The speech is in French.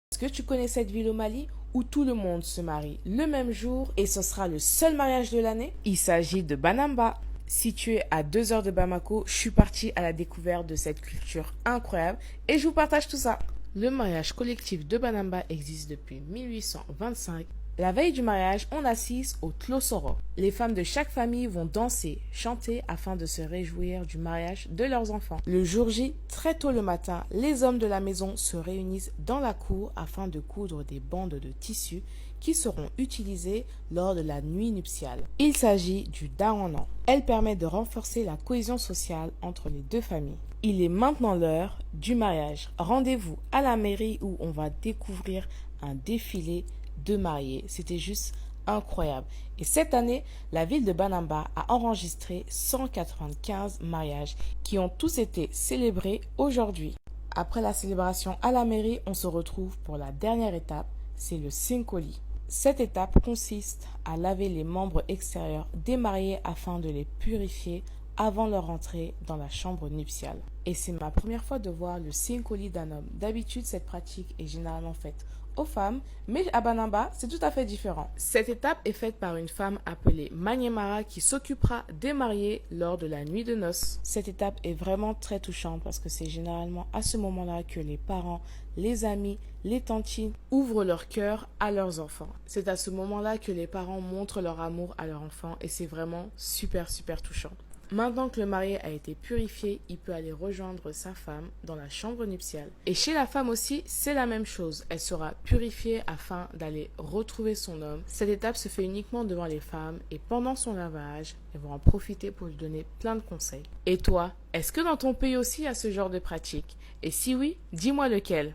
Est-ce que tu connais cette ville au Mali où tout le monde se marie le même jour et ce sera le seul mariage de l'année? Il s'agit de Banamba. Situé à 2 heures de Bamako, je suis partie à la découverte de cette culture incroyable et je vous partage tout ça. Le mariage collectif de Banamba existe depuis 1825. La veille du mariage, on assiste au Tlosoro. Les femmes de chaque famille vont danser, chanter afin de se réjouir du mariage de leurs enfants. Le jour J, très tôt le matin, les hommes de la maison se réunissent dans la cour afin de coudre des bandes de tissu qui seront utilisées lors de la nuit nuptiale. Il s'agit du daronan. Elle permet de renforcer la cohésion sociale entre les deux familles. Il est maintenant l'heure du mariage. Rendez-vous à la mairie où on va découvrir un défilé de mariés. C'était juste incroyable. Et cette année, la ville de Banamba a enregistré 195 mariages qui ont tous été célébrés aujourd'hui. Après la célébration à la mairie, on se retrouve pour la dernière étape, c'est le Sinkoli. Cette étape consiste à laver les membres extérieurs des mariés afin de les purifier avant leur entrée dans la chambre nuptiale. Et c'est ma première fois de voir le Sinkoli d'un homme. D'habitude, cette pratique est généralement faite aux femmes, mais à Banamba, c'est tout à fait différent. Cette étape est faite par une femme appelée Manyemara qui s'occupera des mariés lors de la nuit de noces. Cette étape est vraiment très touchante parce que c'est généralement à ce moment-là que les parents, les amis, les tantines ouvrent leur cœur à leurs enfants. C'est à ce moment-là que les parents montrent leur amour à leur enfant et c'est vraiment super touchant. Maintenant que le marié a été purifié, il peut aller rejoindre sa femme dans la chambre nuptiale. Et chez la femme aussi, c'est la même chose. Elle sera purifiée afin d'aller retrouver son homme. Cette étape se fait uniquement devant les femmes et pendant son lavage, elles vont en profiter pour lui donner plein de conseils. Et toi, est-ce que dans ton pays aussi il y a ce genre de pratique? Et si oui, dis-moi lequel.